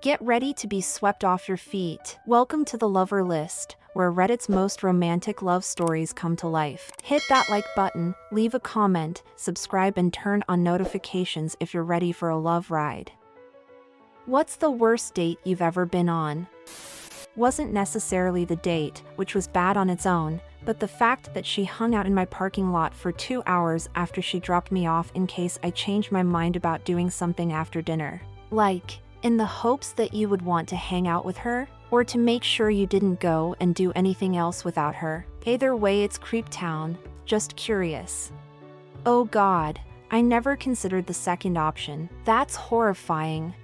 Get ready to be swept off your feet. Welcome to the Lover List, where Reddit's most romantic love stories come to life. Hit that like button, leave a comment, subscribe and turn on notifications if you're ready for a love ride. What's the worst date you've ever been on? Wasn't necessarily the date, which was bad on its own, but the fact that she hung out in my parking lot for 2 hours after she dropped me off in case I changed my mind about doing something after dinner. Like, in the hopes that you would want to hang out with her, or to make sure you didn't go and do anything else without her. Either way, it's creep town. Just curious. Oh God, I never considered the second option. That's horrifying.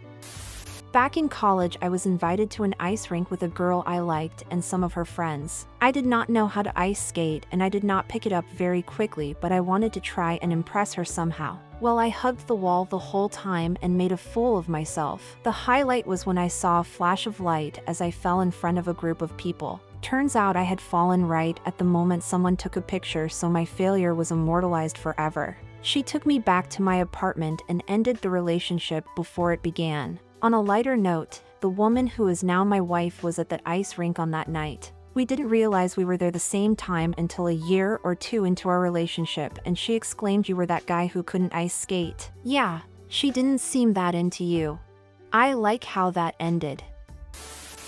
Back in college, I was invited to an ice rink with a girl I liked and some of her friends. I did not know how to ice skate and I did not pick it up very quickly, but I wanted to try and impress her somehow. Well, I hugged the wall the whole time and made a fool of myself. The highlight was when I saw a flash of light as I fell in front of a group of people. Turns out I had fallen right at the moment someone took a picture, so my failure was immortalized forever. She took me back to my apartment and ended the relationship before it began. On a lighter note, the woman who is now my wife was at that ice rink on that night. We didn't realize we were there the same time until a year or two into our relationship, and she exclaimed, "You were that guy who couldn't ice skate." Yeah, she didn't seem that into you. I like how that ended.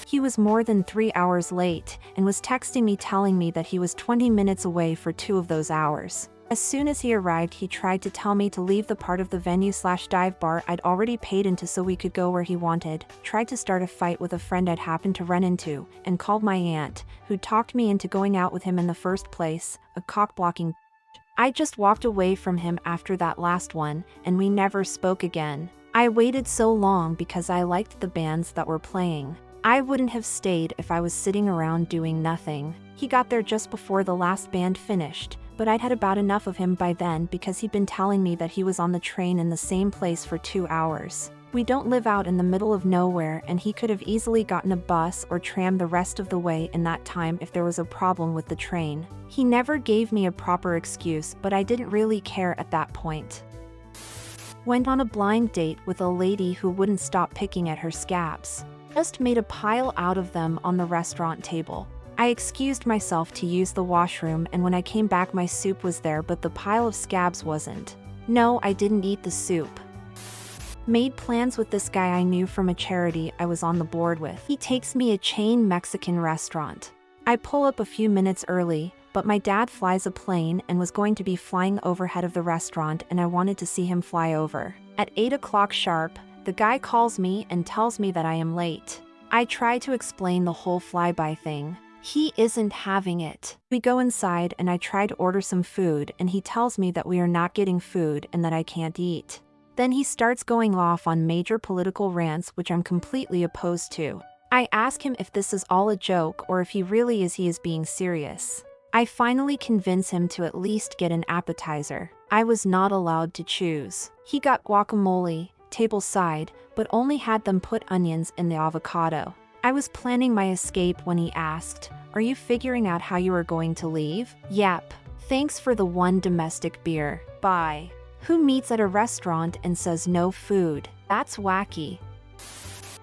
He was more than 3 hours late and was texting me telling me that he was 20 minutes away for 2 of those hours. As soon as he arrived, he tried to tell me to leave the part of the venue/dive bar I'd already paid into so we could go where he wanted, tried to start a fight with a friend I'd happened to run into, and called my aunt, who talked me into going out with him in the first place, a cock-blocking. I just walked away from him after that last one, and we never spoke again. I waited so long because I liked the bands that were playing. I wouldn't have stayed if I was sitting around doing nothing. He got there just before the last band finished, but I'd had about enough of him by then because he'd been telling me that he was on the train in the same place for 2 hours. We don't live out in the middle of nowhere, and he could have easily gotten a bus or tram the rest of the way in that time if there was a problem with the train. He never gave me a proper excuse, but I didn't really care at that point. Went on a blind date with a lady who wouldn't stop picking at her scabs. Just made a pile out of them on the restaurant table. I excused myself to use the washroom, and when I came back my soup was there but the pile of scabs wasn't. No, I didn't eat the soup. Made plans with this guy I knew from a charity I was on the board with. He takes me a chain Mexican restaurant. I pull up a few minutes early, but my dad flies a plane and was going to be flying overhead of the restaurant, and I wanted to see him fly over. At 8 o'clock sharp, the guy calls me and tells me that I am late. I try to explain the whole flyby thing. He isn't having it. We go inside and I try to order some food, and he tells me that we are not getting food and that I can't eat. Then he starts going off on major political rants, which I'm completely opposed to. I ask him if this is all a joke or if he is being serious. I finally convince him to at least get an appetizer. I was not allowed to choose. He got guacamole, table side, but only had them put onions in the avocado. I was planning my escape when he asked, "Are you figuring out how you are going to leave?" Yep. Thanks for the one domestic beer. Bye. Who meets at a restaurant and says no food? That's wacky.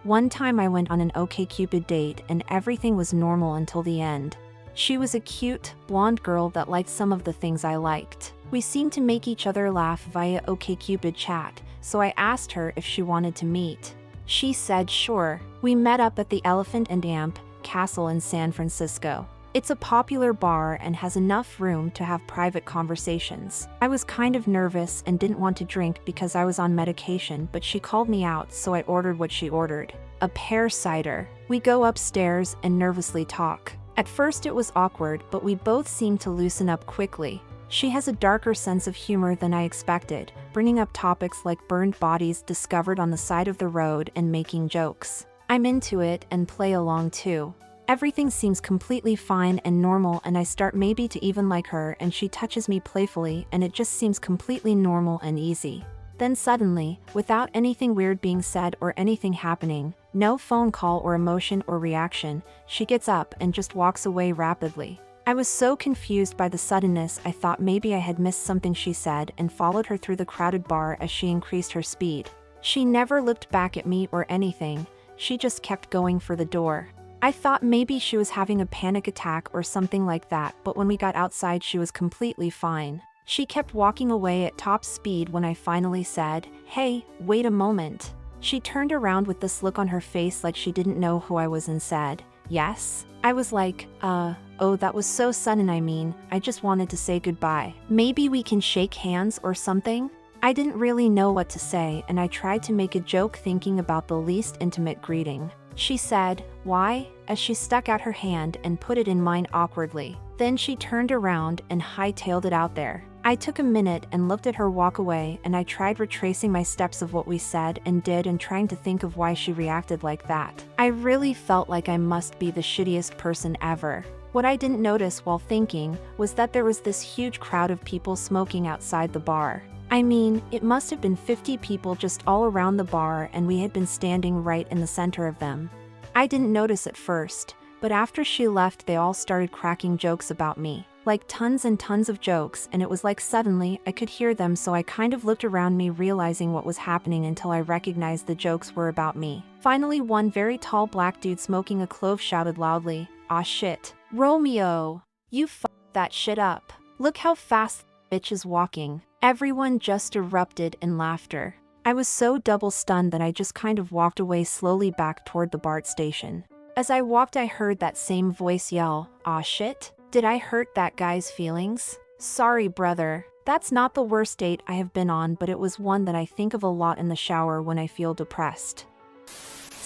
One time I went on an OkCupid date and everything was normal until the end. She was a cute, blonde girl that liked some of the things I liked. We seemed to make each other laugh via OkCupid chat, so I asked her if she wanted to meet. She said sure. We met up at the Elephant and Amp Castle in San Francisco. It's a popular bar and has enough room to have private conversations. I was kind of nervous and didn't want to drink because I was on medication, but she called me out, so I ordered what she ordered. A pear cider. We go upstairs and nervously talk. At first it was awkward, but we both seemed to loosen up quickly. She has a darker sense of humor than I expected, bringing up topics like burned bodies discovered on the side of the road and making jokes. I'm into it and play along too. Everything seems completely fine and normal, and I start maybe to even like her, and she touches me playfully and it just seems completely normal and easy. Then suddenly, without anything weird being said or anything happening, no phone call or emotion or reaction, she gets up and just walks away rapidly. I was so confused by the suddenness I thought maybe I had missed something she said and followed her through the crowded bar as she increased her speed. She never looked back at me or anything. she just kept going for the door. I thought maybe she was having a panic attack or something like that, but when we got outside she was completely fine. She kept walking away at top speed when I finally said, "Hey, wait a moment." She turned around with this look on her face like she didn't know who I was and said, "Yes?" I was like, oh, that was so sudden. I just wanted to say goodbye. Maybe we can shake hands or something?" I didn't really know what to say, and I tried to make a joke thinking about the least intimate greeting. She said, "Why?" as she stuck out her hand and put it in mine awkwardly. Then she turned around and hightailed it out there. I took a minute and looked at her walk away, and I tried retracing my steps of what we said and did and trying to think of why she reacted like that. I really felt like I must be the shittiest person ever. What I didn't notice while thinking was that there was this huge crowd of people smoking outside the bar. It must have been 50 people just all around the bar, and we had been standing right in the center of them. I didn't notice at first, but after she left they all started cracking jokes about me. Like tons and tons of jokes, and it was like suddenly I could hear them, so I kind of looked around me realizing what was happening until I recognized the jokes were about me. Finally, one very tall black dude smoking a clove shouted loudly, "Aw shit. Romeo, you f***ed that shit up. Look how fast the bitch is walking." Everyone just erupted in laughter. I was so double stunned that I just kind of walked away slowly back toward the BART station. As I walked I heard that same voice yell, "Aw shit? Did I hurt that guy's feelings? Sorry brother." That's not the worst date I have been on, but it was one that I think of a lot in the shower when I feel depressed.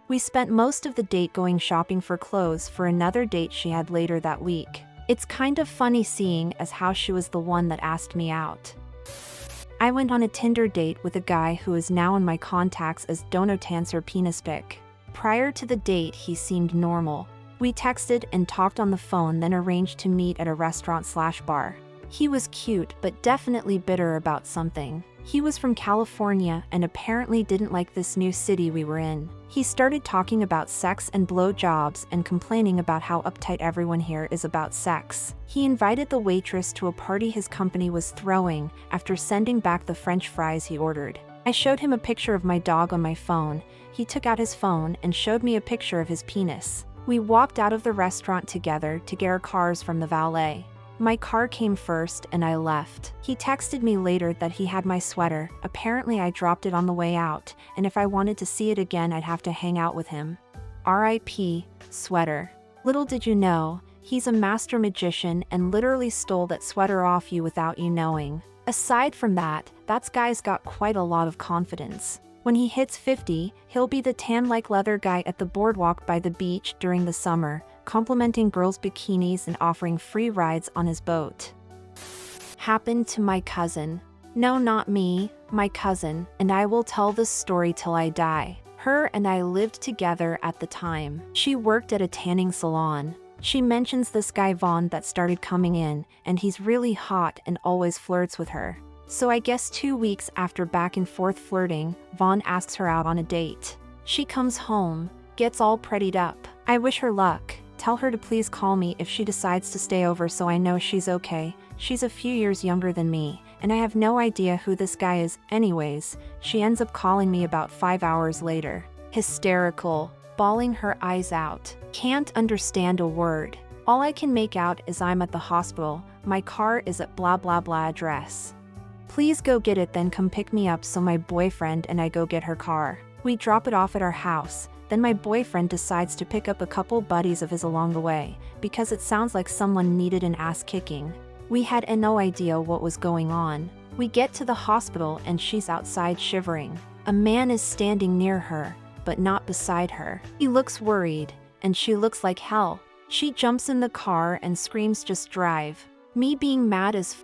We spent most of the date going shopping for clothes for another date she had later that week. It's kind of funny seeing as how she was the one that asked me out. I went on a Tinder date with a guy who is now in my contacts as Donotancer Penis Pic. Prior to the date he seemed normal. We texted and talked on the phone, then arranged to meet at a restaurant/bar. He was cute but definitely bitter about something. He was from California and apparently didn't like this new city we were in. He started talking about sex and blowjobs and complaining about how uptight everyone here is about sex. He invited the waitress to a party his company was throwing after sending back the French fries he ordered. I showed him a picture of my dog on my phone. He took out his phone and showed me a picture of his penis. We walked out of the restaurant together to get our cars from the valet. My car came first and I left. He texted me later that he had my sweater. Apparently I dropped it on the way out, and if I wanted to see it again I'd have to hang out with him. R.I.P. sweater. Little did you know, he's a master magician and literally stole that sweater off you without you knowing. Aside from that guy's got quite a lot of confidence. When he hits 50, he'll be the tan-like leather guy at the boardwalk by the beach during the summer, complimenting girls' bikinis and offering free rides on his boat. Happened to my cousin. No, not me, my cousin, and I will tell this story till I die. Her and I lived together at the time. She worked at a tanning salon. She mentions this guy Vaughn that started coming in, and he's really hot and always flirts with her. So I guess 2 weeks after back and forth flirting, Vaughn asks her out on a date. She comes home, gets all prettied up. I wish her luck. Tell her to please call me if she decides to stay over so I know she's okay. She's a few years younger than me, and I have no idea who this guy is. Anyways, she ends up calling me about 5 hours later. Hysterical, bawling her eyes out. Can't understand a word. All I can make out is I'm at the hospital. My car is at blah blah blah address. Please go get it, then come pick me up. So my boyfriend and I go get her car. We drop it off at our house. Then my boyfriend decides to pick up a couple buddies of his along the way, because it sounds like someone needed an ass kicking. We had no idea what was going on. We get to the hospital and she's outside shivering. A man is standing near her, but not beside her. He looks worried, and she looks like hell. She jumps in the car and screams, "Just drive." Me being mad as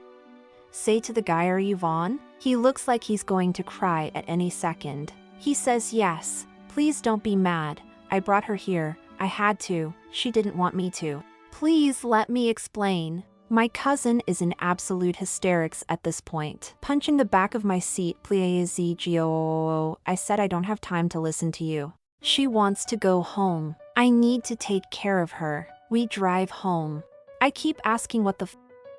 say to the guy, "Are you Vaughn?" He looks like he's going to cry at any second. He says, "Yes. Please don't be mad. I brought her here. I had to. She didn't want me to. Please let me explain." My cousin is in absolute hysterics at this point. Punching the back of my seat, "Please go." I said, "I don't have time to listen to you. She wants to go home. I need to take care of her." We drive home. I keep asking what the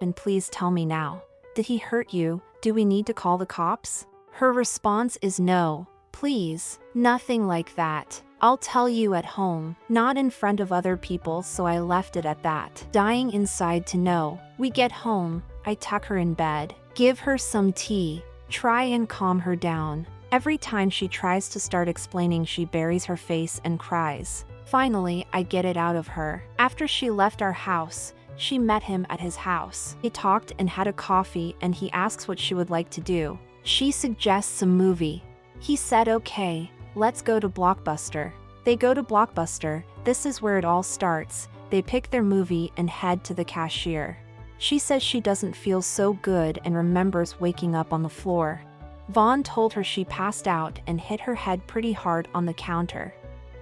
and please tell me now. Did he hurt you? Do we need to call the cops? Her response is no. Please, nothing like that. I'll tell you at home, not in front of other people, so I left it at that. Dying inside to know. We get home, I tuck her in bed, give her some tea, try and calm her down. Every time she tries to start explaining, she buries her face and cries. Finally, I get it out of her. After she left our house, she met him at his house. They talked and had a coffee, and he asks what she would like to do. She suggests a movie. He said okay, let's go to Blockbuster. They go to Blockbuster. This is where it all starts. They pick their movie and head to the cashier. She says she doesn't feel so good and remembers waking up on the floor. Vaughn told her she passed out and hit her head pretty hard on the counter.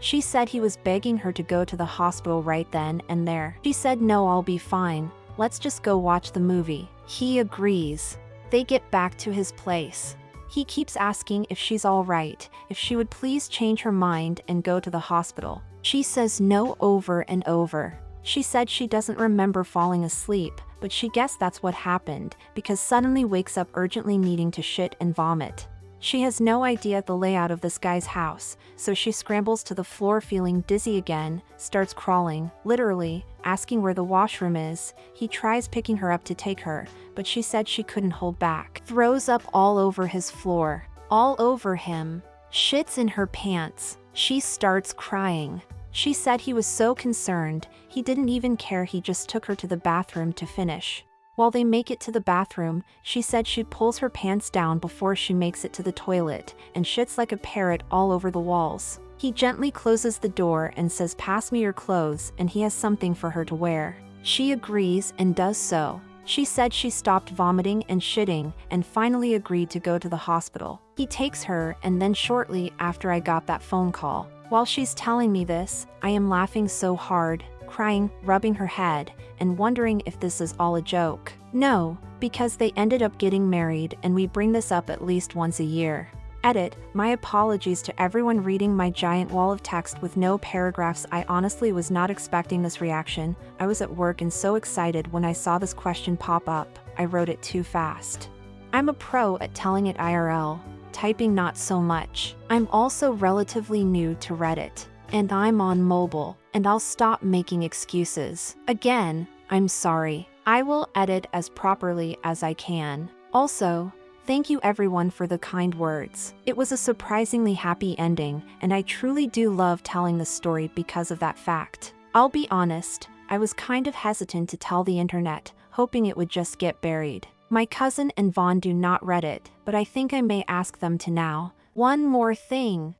She said he was begging her to go to the hospital right then and there. She said no, I'll be fine. Let's just go watch the movie. He agrees. They get back to his place. He keeps asking if she's all right, if she would please change her mind and go to the hospital. She says no over and over. She said she doesn't remember falling asleep, but she guessed that's what happened because suddenly wakes up urgently needing to shit and vomit. She has no idea the layout of this guy's house, so she scrambles to the floor feeling dizzy again, starts crawling, literally, asking where the washroom is. He tries picking her up to take her, but she said she couldn't hold back. Throws up all over his floor, all over him, shits in her pants. She starts crying. She said he was so concerned, he didn't even care, he just took her to the bathroom to finish. While they make it to the bathroom, she said she pulls her pants down before she makes it to the toilet, and shits like a parrot all over the walls. He gently closes the door and says pass me your clothes, and he has something for her to wear. She agrees and does so. She said she stopped vomiting and shitting, and finally agreed to go to the hospital. He takes her, and then shortly after I got that phone call. While she's telling me this, I am laughing so hard, crying, rubbing her head, and wondering if this is all a joke. No, because they ended up getting married, and we bring this up at least once a year. Edit, my apologies to everyone reading my giant wall of text with no paragraphs. I honestly was not expecting this reaction. I was at work and so excited when I saw this question pop up, I wrote it too fast. I'm a pro at telling it IRL, typing not so much. I'm also relatively new to Reddit, and I'm on mobile, and I'll stop making excuses. Again, I'm sorry. I will edit as properly as I can. Also, thank you everyone for the kind words. It was a surprisingly happy ending, and I truly do love telling this story because of that fact. I'll be honest, I was kind of hesitant to tell the internet, hoping it would just get buried. My cousin and Vaughn do not Reddit, but I think I may ask them to now. One more thing.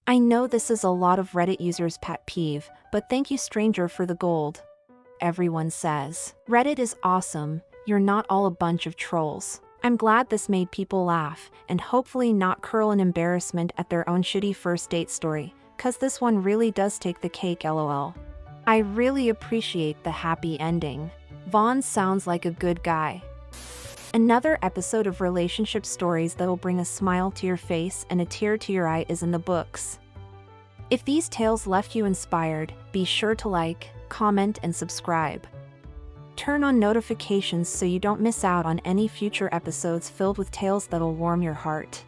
I know this is a lot of Reddit users' pet peeve, but thank you stranger for the gold. Everyone says, Reddit is awesome, you're not all a bunch of trolls. I'm glad this made people laugh, and hopefully not curl in embarrassment at their own shitty first date story, cause this one really does take the cake lol. I really appreciate the happy ending. Vaughn sounds like a good guy. Another episode of relationship stories that will bring a smile to your face and a tear to your eye is in the books. If these tales left you inspired, be sure to like, comment, and subscribe. Turn on notifications so you don't miss out on any future episodes filled with tales that'll warm your heart.